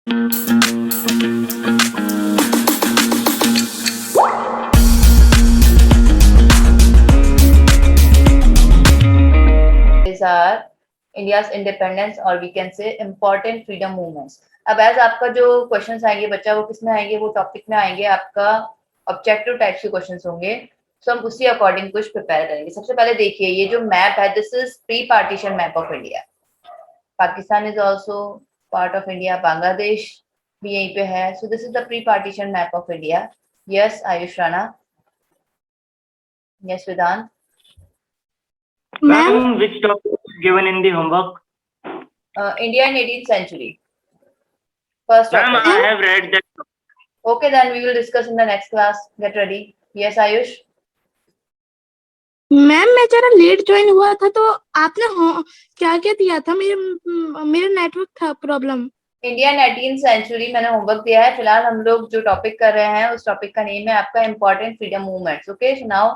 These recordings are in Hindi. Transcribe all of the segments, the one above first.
These are India's independence or we can say important freedom movements. अब एज आपका जो क्वेश्चंस आएंगे बच्चा वो किस में आएंगे, वो टॉपिक में आएंगे, आपका ऑब्जेक्टिव टाइप के क्वेश्चंस होंगे, तो हम उसी अकॉर्डिंग कुछ प्रिपेयर करेंगे। सबसे पहले देखिए ये जो मैप है, this is pre partition map of India. Pakistan is also part of India, Bangladesh भी यहीं पे है, so this is the pre partition map of India. Yes Ayush Rana, yes Vedant. Ma'am, which topic is given in the homework? India in 18th century. First Ma'am, topic. I have read that. Okay, then we will discuss in the next class. Get ready. Yes, Ayush. Ma'am मैं जरा लेट ज्वाइन हुआ था तो आपने क्या क्या दिया था? मेरा नेटवर्क था problem. India in 18th century मैंने होमवर्क दिया है। फिलहाल हम लोग जो टॉपिक कर रहे हैं उस टॉपिक का नेम है आपका important freedom movements. Okay, now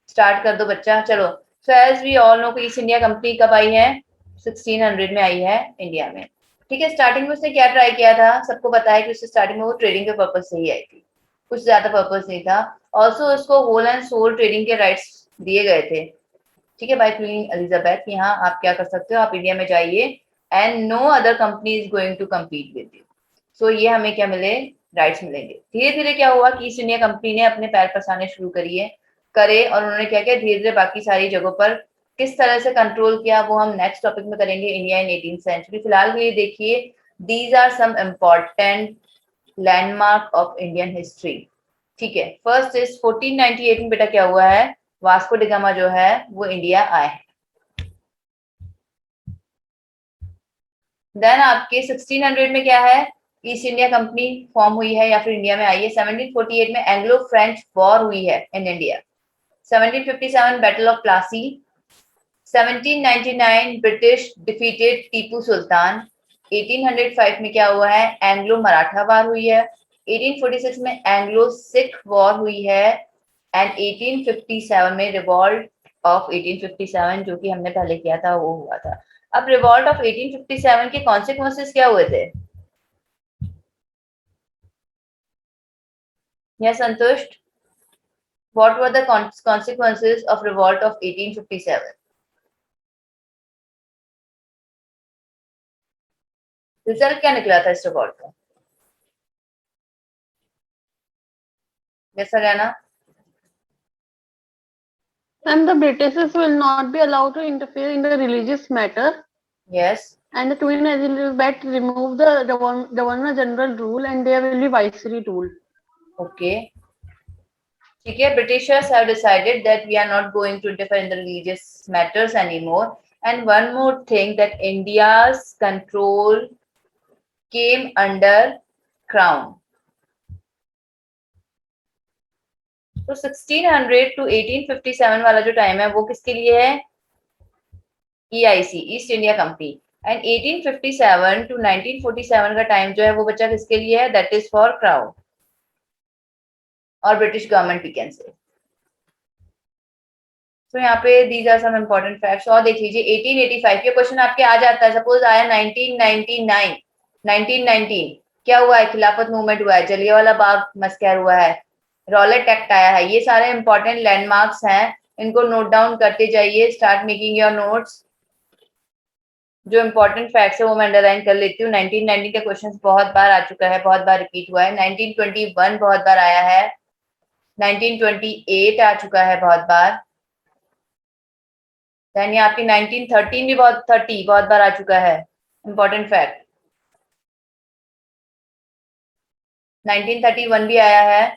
start कर दो बच्चा। चलो, so as we all know East India Company कब आई है? 1600 में आई है इंडिया में। ठीक है, स्टार्टिंग में उसने क्या ट्राई किया था? सबको पता है कि उससे स्टार्टिंग में वो ट्रेडिंग के पर्पज से ही आई थी, कुछ ज्यादा पर्पज नहीं था। ऑल्सो उसको होल एंड सोल ट्रेडिंग के राइट्स दिए गए थे, ठीक है, बाय क्वीन एलिजाबेथ। यहाँ आप क्या कर सकते हो, आप इंडिया में जाइए and no other company is going to compete with you. So ये हमें क्या मिले? राइट्स मिलेंगे। धीरे धीरे क्या हुआ कि ईस्ट इंडिया कंपनी ने अपने पैर पसारने शुरू करे और उन्होंने क्या किया, धीरे धीरे बाकी सारी जगहों पर किस तरह से कंट्रोल किया वो हम नेक्स्ट टॉपिक में करेंगे, इंडिया इन 18th सेंचुरी। फिलहाल ये देखिए, these are some important landmark of Indian history. ठीक है, फर्स्ट इज 1498 में बेटा क्या हुआ है, वास्को डिगामा जो है वो इंडिया आए हैं। देन आपके 1600 में क्या है, ईस्ट इंडिया कंपनी फॉर्म हुई है या फिर इंडिया में आई है। 1748 में एंग्लो फ्रेंच वॉर हुई है in India. 1757 battle of Plassey. 1799 British defeated Tipu Sultan. 1805 में क्या हुआ है, एंग्लो मराठा वार हुई है। 1846 में एंग्लो सिख वॉर हुई है एंड 1857 में रिवॉल्ट ऑफ 1857 जो कि हमने पहले किया था वो हुआ था। अब रिवॉल्ट ऑफ 1857 के कॉन्सिक्वेंसेस क्या हुए थे? या संतुष्ट, what were the consequences of revolt of 1857? Result क्या निकला था इस रिवॉल्ट का? Yes Haryana. And the Britishers will not be allowed to interfere in the religious matter. Yes. And the Queen Elizabeth remove the Governor General rule and there will be Viceroy rule. Okay. ठीक है, Britishers have decided that we are not going to interfere in the religious matters anymore. And one more thing, that India's control came under crown. तो 1600 to 1857 वाला जो टाइम है वो किसके लिए है? EIC, east India company. And 1857 to 1947 का टाइम जो है वो बच्चा किसके लिए है? दैट इज फॉर क्राउन और British government we can say. तो यहाँ पे these are some important facts. और देख लीजिए 1885 के क्वेश्चन आपके आ जाता है। सपोज आया 1999, 1919 क्या हुआ है? खिलाफत मूवमेंट हुआ है, जलियांवाला बाग मस्कर हुआ है, रॉलेट एक्ट आया है। ये सारे इंपॉर्टेंट लैंडमार्क्स हैं, इनको नोट डाउन करते जाइए। Start making your notes. जो इंपॉर्टेंट फैक्ट्स है वो मैं अंडरलाइन कर लेती हूँ। 1919 का क्वेश्चन बहुत बार आ चुका है, बहुत बार रिपीट हुआ है। 1921 बहुत बार आया है। 1928 आ चुका है बहुत बार। यानी आपकी 1913 भी बहुत बार आ चुका है, इंपॉर्टेंट फैक्ट। 1931 भी आया है,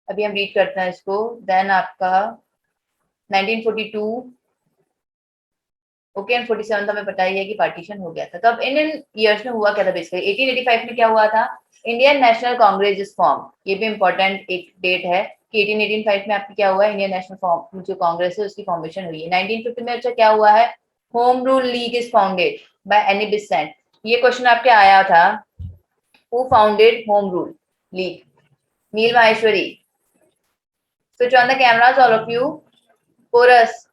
अभी हम रीड करते हैं इसको। देन आपका 1942, ओके, एंड 47 तो हमें पता ही है कि पार्टीशन हो गया था। तो अब इन ईयर्स में हुआ क्या था बेसिकली? 1885 में क्या हुआ था? Indian national Congress is form. ये भी इंपॉर्टेंट एक डेट है कि 1885 में आपकी क्या हुआ है, इंडियन नेशनल जो कांग्रेस है उसकी फॉर्मेशन हुई है। 1950 में अच्छा क्या हुआ है, home rule league is founded by Annie Besant. ये क्वेश्चन आपके आया था, who founded home rule league? Neel Maheshwari. Switch on the cameras all of you. Chorus.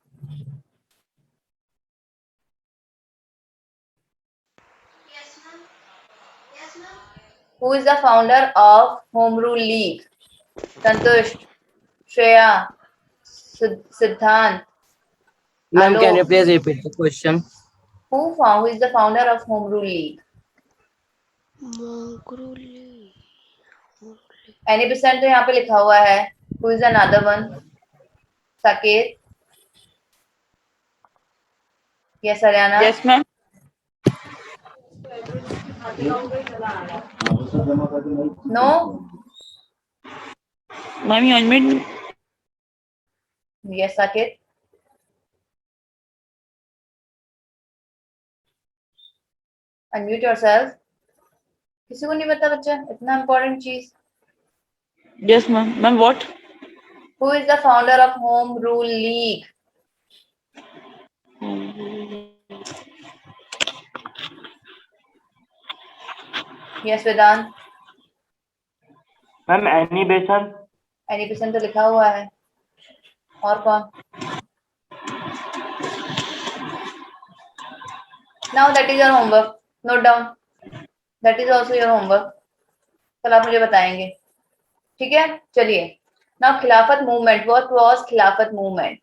Who is the founder of Home Rule League? Santush, Shreya, Siddhant. Ma'am, Alok. can you please repeat the question? Who is the founder of Home Rule League? Any percent तो यहाँ पे लिखा हुआ है. Who is another one? Saket. Yes, Haryana. Yes, ma'am. No. Ma'am, you unmute. Yes, Saket. Unmute yourself. किसी को नहीं पता बच्चा इतना important चीज. Yes, ma'am. Ma'am, what? Who is the founder of Home Rule League? Yes, Vedant. Ma'am any बेसन. Any percent तो लिखा हुआ है. और कौन? Now that is your homework. Note down. That is also your homework. कल आप मुझे बताएंगे. ठीक है चलिए. Now खिलाफत मूवमेंट. What was खिलाफत मूवमेंट?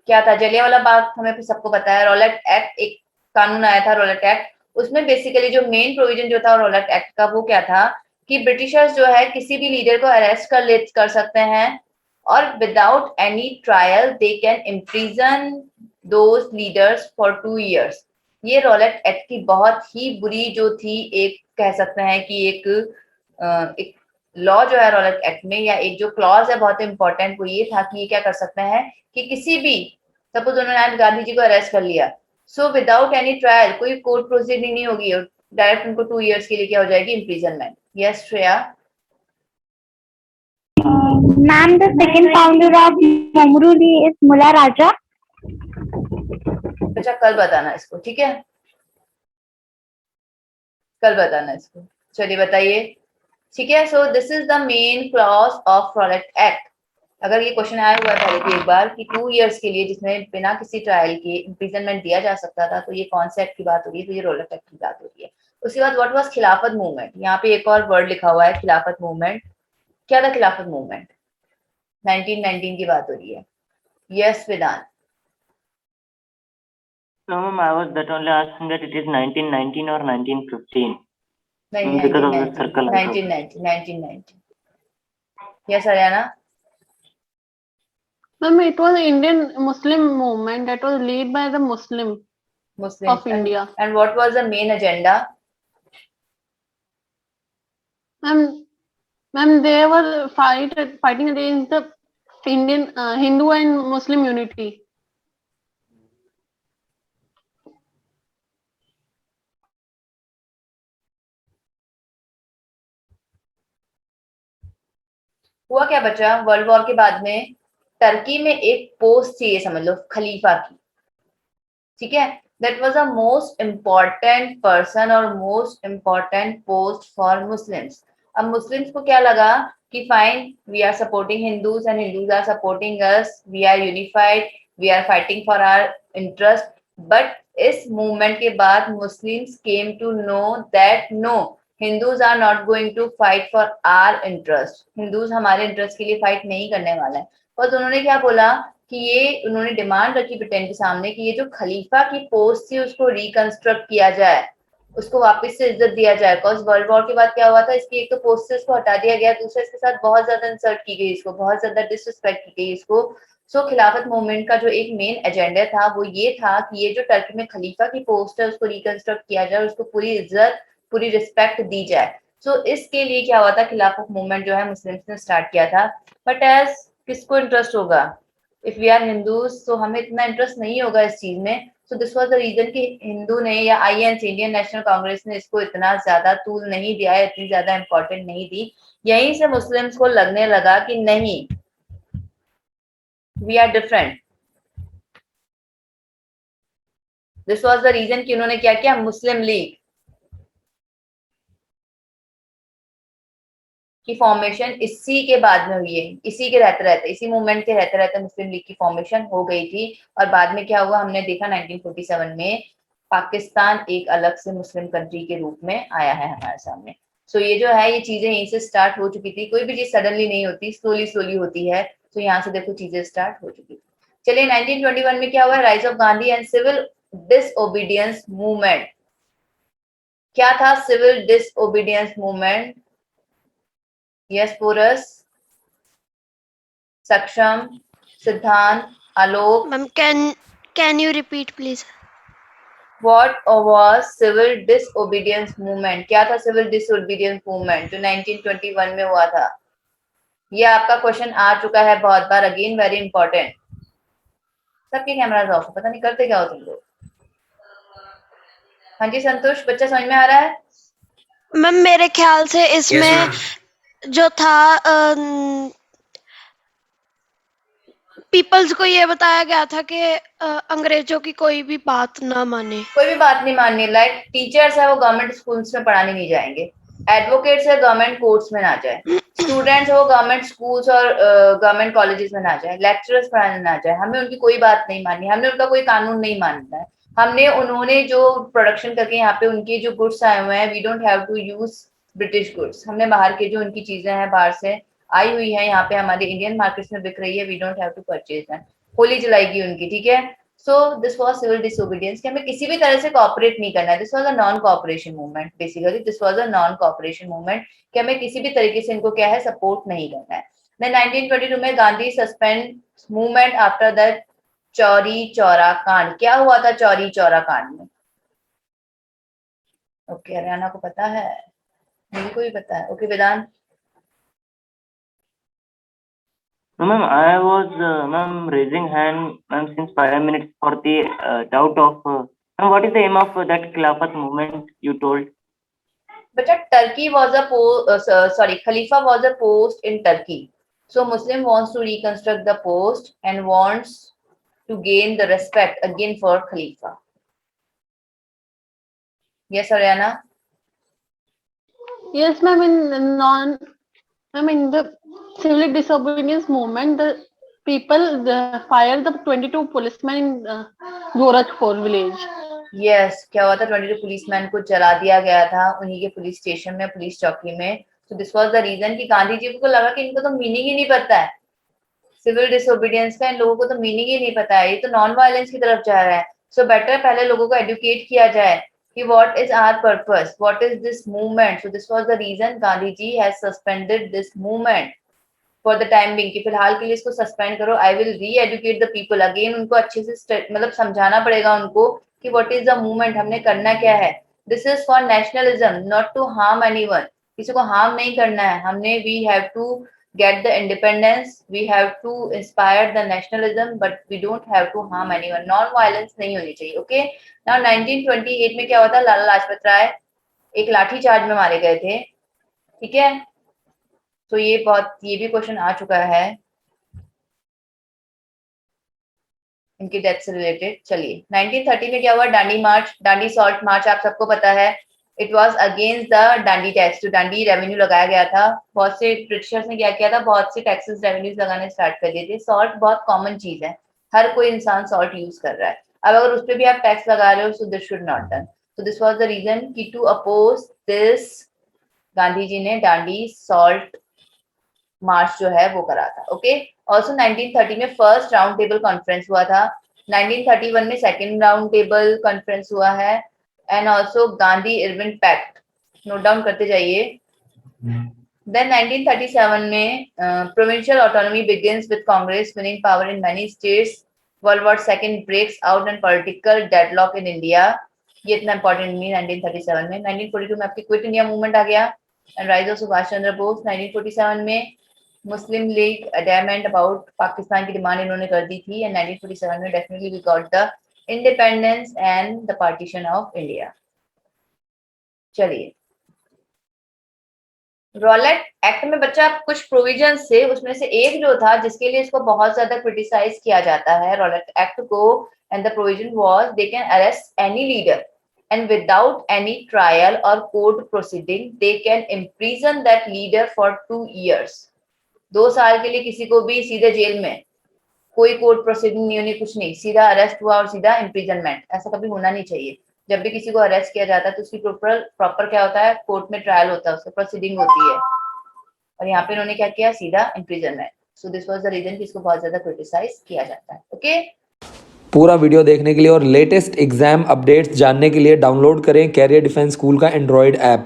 क्या था? जलियांवाला बाग हमें सबको पता है. रॉलेट एक्ट एक कानून आया था. Rowlatt act. उसमें बेसिकली जो मेन प्रोविजन जो था रॉलेट एक्ट का वो क्या था कि ब्रिटिशर्स जो है किसी भी लीडर को अरेस्ट कर सकते हैं और without any trial they can imprison those leaders for 2 years. ये रॉलेट एक्ट की बहुत ही बुरी जो थी एक कह सकते हैं कि एक लॉ जो है रॉलेट एक्ट में या एक जो क्लॉज है बहुत इंपॉर्टेंट वो ये था कि ये क्या कर सकते हैं कि किसी भी सपोज उन्होंने आज गांधी जी को अरेस्ट कर लिया सो विदाउट एनी ट्रायल कोई कोर्ट प्रोसीडिंग नहीं होगी डायरेक्ट उनको 2 years के लिए क्या हो जाएगी imprisonment. Yes Shreya. Ma'am, the second founder of Home Rule is Mullah Raja. अच्छा कल बताना इसको. ठीक है कल बताना इसको. चलिए बताइए. ठीक है. So this is the main clause of Rowlatt act. अगर ये क्वेश्चन आया हुआ है पहले भी एक बार कि 2 years के लिए जिसमें बिना किसी ट्रायल के इम्प्रिजनमेंट दिया जा सकता था तो ये कौन से एक्ट की बात हो रही है? तो ये रॉलेट एक्ट की बात हो रही है. उसके बाद व्हाट वाज खिलाफत मूवमेंट. यहाँ पे एक और वर्ड लिखा हुआ है खिलाफत मूवमेंट. क्या था खिलाफत मूवमेंट? 1919 की बात हो रही है. Yes Vedant. No, ma'am, I was that only asking that it is 1919 or 1915. नहीं Because of the circle. 1990. Yes Haryana. Ma'am, it was Indian Muslim movement that was led by the Muslim of India. And what was the main agenda? Ma'am, they were fighting against the Indian Hindu and Muslim unity. हुआ क्या बचा वर्ल्ड वॉर के बाद में टर्की में एक पोस्ट थी ये समझ लो खलीफा की. ठीक है. That was the most important person और most important post for Muslims. अब मुस्लिम्स को क्या लगा कि fine we are supporting Hindus and Hindus are supporting us. We are unified. We are fighting for our interest. But इस मूवमेंट के बाद Muslims came to know that no Hindus are not going to fight for our interest. Hindus हमारे इंटरेस्ट के लिए फाइट नहीं करने वाला है. बस उन्होंने क्या बोला कि ये उन्होंने डिमांड रखी ब्रिटेन के सामने कि ये जो खलीफा की पोस्ट थी उसको रिकंस्ट्रक्ट किया जाए, उसको वापस से इज्जत दिया जाए. बिकॉज वर्ल्ड वॉर के बाद क्या हुआ था इसकी एक तो पोस्ट से इसको हटा दिया गया, दूसरा इसके साथ बहुत ज्यादा इंसल्ट की गई, इसको बहुत ज्यादा डिसरिस्पेक्ट की गई इसको. सो खिलाफत मूवमेंट का जो एक मेन एजेंडा था वो ये था कि ये जो टर्की में खलीफा की पोस्ट है उसको रिकंस्ट्रक्ट किया जाए, उसको पूरी इज्जत पूरी रिस्पेक्ट दी जाए. सो इसके लिए क्या हुआ था खिलाफत मूवमेंट जो है मुस्लिम्स ने स्टार्ट किया था. बट एज किसको इंटरेस्ट होगा इफ वी आर हिंदूज तो हमें इतना इंटरेस्ट नहीं होगा इस चीज में. So this was the reason कि हिंदू ने या आईएनसी इंडियन नेशनल कांग्रेस ने इसको इतना ज्यादा तूल नहीं दिया है, इतनी ज्यादा इंपॉर्टेंट नहीं दी. यहीं से मुस्लिम्स को लगने लगा कि नहीं we are different. This was the reason कि उन्होंने क्या किया मुस्लिम लीग की फॉर्मेशन इसी के बाद में हुई है. इसी के रहते रहते इसी मूवमेंट के रहते रहते मुस्लिम लीग की फॉर्मेशन हो गई थी. और बाद में क्या हुआ हमने देखा 1947 में पाकिस्तान एक अलग से मुस्लिम कंट्री के रूप में आया है हमारे सामने. सो ये जो है ये चीजें यहीं से स्टार्ट हो चुकी थी, कोई भी चीज सडनली नहीं होती, स्लोली स्लोली होती है। तो यहाँ से देखो चीजें स्टार्ट हो चुकी थी। चलिए 1921 में क्या हुआ, rise of Gandhi and civil disobedience movement. क्या था civil disobedience movement? Yes Porus, Saksham, Siddhant, Alok. Ma'am, can you repeat, please? What was civil disobedience movement? क्या था civil disobedience movement जो 1921 में हुआ था? ये आपका क्वेश्चन आ चुका है बहुत बार, अगेन वेरी इंपॉर्टेंट। सबके कैमरास ऑफ, पता नहीं करते क्या हो तुम लोग। हाँ जी संतोष, बच्चा समझ में आ रहा है? मैम मेरे ख्याल से इसमें जो था पीपल्स को ये बताया गया था कि अंग्रेजों की कोई भी बात ना माने। कोई भी बात नहीं माननी। लाइक टीचर्स है वो गवर्नमेंट स्कूल्स में पढ़ाने नहीं जाएंगे, एडवोकेट्स है गवर्नमेंट कोर्ट्स में ना जाए, स्टूडेंट्स है वो गवर्नमेंट स्कूल्स और गवर्नमेंट कॉलेजेस में ना जाए, लेक्चरर्स पढ़ाने ना जाए। हमें उनकी कोई बात नहीं माननी, हमने उनका कोई कानून नहीं मानना है। हमने उन्होंने जो प्रोडक्शन करके यहाँ पे उनके जो गुड्स आए हुए हैं, we don't have to use British goods. हमने बाहर के जो उनकी चीजें हैं बाहर से आई हुई है यहाँ पे हमारे इंडियन मार्केट्स में बिक रही है, we don't have to purchase that. Holi जलाएगी उनकी, ठीक है। So this was civil disobedience कि हमें किसी भी तरह से कोऑपरेट नहीं करना है। This was a non cooperation movement, basically this was a non cooperation movement कि हमें किसी भी तरीके से इनको क्या है सपोर्ट नहीं करना है। देन 1922 में Gandhi suspend movement after the Chauri Chaura कांड। क्या हुआ था चौरी चौरा कांड में? ओके हरियाणा को पता है, मुझे को भी पता है। Okay Vedant. No, ma'am, I was, ma'am, raising hand, ma'am, since 5 minutes for the doubt of, ma'am, what is the aim of that Khilafat movement you told? But Turkey was a Khalifa was a post in Turkey. So Muslim wants to reconstruct the post and wants to gain the respect again for Khalifa. Yes, Ariana? Yes, ma'am. In the civil disobedience movement, the people fired the 22 policemen in Gorakhpur village. Yes, क्या हुआ था? 22 पुलिसमैन को जला दिया गया था उन्हीं के पुलिस स्टेशन में, पुलिस चौकी में। तो दिस वाज द रीजन कि गांधी जी को लगा कि इनको तो मीनिंग ही नहीं पता है सिविल डिसोबीडियंस का, इन लोगों को तो मीनिंग ही नहीं पता है, ये तो नॉन वायलेंस की तरफ जा रहा है। सो बेटर पहले लोगों को एडुकेट किया जाए कि what is our purpose, what is this movement. So this was the reason Gandhi ji has suspended this movement for the time being कि फिलहाल के लिए इसको सस्पेंड करो। I will re educate the people again. उनको अच्छे से मतलब समझाना पड़ेगा उनको कि व्हाट इज द मूवमेंट, हमने करना क्या है। This is for nationalism, not to harm anyone. किसी को हार्म नहीं करना है हमने। We have to get the independence, we have to inspire the nationalism, but we don't have to harm anyone. non violence नहीं होनी चाहिए। okay, now 1928 में क्या हुआ था? लाला लाजपत राय एक लाठी चार्ज में मारे गए थे, ठीक है। तो ये भी क्वेश्चन आ चुका है इनकी डेथ से रिलेटेड। चलिए 1930 में क्या हुआ? दांडी मार्च, दांडी सॉल्ट मार्च आप सबको पता है। It was against the Dandi tax, जो दांडी रेवेन्यू लगाया गया था। बहुत से ब्रिटिशर्स ने क्या किया था, बहुत से टैक्सेस रेवेन्यूज लगाने स्टार्ट कर दिए थे। सॉल्ट बहुत कॉमन चीज है, हर कोई इंसान सॉल्ट यूज कर रहा है। अब अगर उस पर भी आप टैक्स लगा रहे हो, so this should not done. तो दिस वॉज द रीजन कि to oppose this Gandhi ji ने दांडी सॉल्ट मार्च जो है वो करा था। ओके, ऑल्सो 1930 में फर्स्ट राउंड टेबल कॉन्फ्रेंस हुआ था, 1931 में सेकेंड राउंड टेबल कॉन्फ्रेंस हुआ है, and also Gandhi Irwin pact, note down करते जाइए। देन 1937 में provincial autonomy begins with Congress winning power in many states, world war second breaks out and political deadlock in India. ये इतना इंपॉर्टेंट नहीं 1937 में। 1942 में आपकी क्विट इंडिया मूवमेंट आ गया and rise of Subhash Chandra Bose. 1947 में मुस्लिम लीग अडैमेंट अबाउट पाकिस्तान की डिमांड इन्होंने कर दी थी, एंड 1947 में definitely we got the independence and the partition of India. चलिए रॉलेट एक्ट में बच्चा कुछ प्रोविजन से, उसमें से एक जो था जिसके लिए इसको बहुत ज्यादा क्रिटिसाइज किया जाता है रॉलेट एक्ट को, and the provision was they can arrest any leader and without any trial or court proceeding they can imprison that leader for 2 years। 2 साल के लिए किसी को भी सीधे जेल में, कोई कोर्ट प्रोसीडिंग नहीं होनी, कुछ नहीं, सीधा अरेस्ट हुआ और सीधा इम्प्रिजनमेंट। ऐसा कभी होना नहीं चाहिए। जब भी किसी को अरेस्ट किया जाता है तो उसकी प्रॉपर क्या होता है, कोर्ट में ट्रायल होता है, उसकी प्रोसीडिंग होती है, और यहाँ पे इन्होंने क्या किया, सीधा imprisonment. So this was the reason कि इसको बहुत ज्यादा क्रिटिसाइज किया जाता है। ओके, पूरा वीडियो देखने के लिए और लेटेस्ट एग्जाम अपडेट्स जानने के लिए डाउनलोड करें कैरियर डिफेंस स्कूल का एंड्रॉयड ऐप।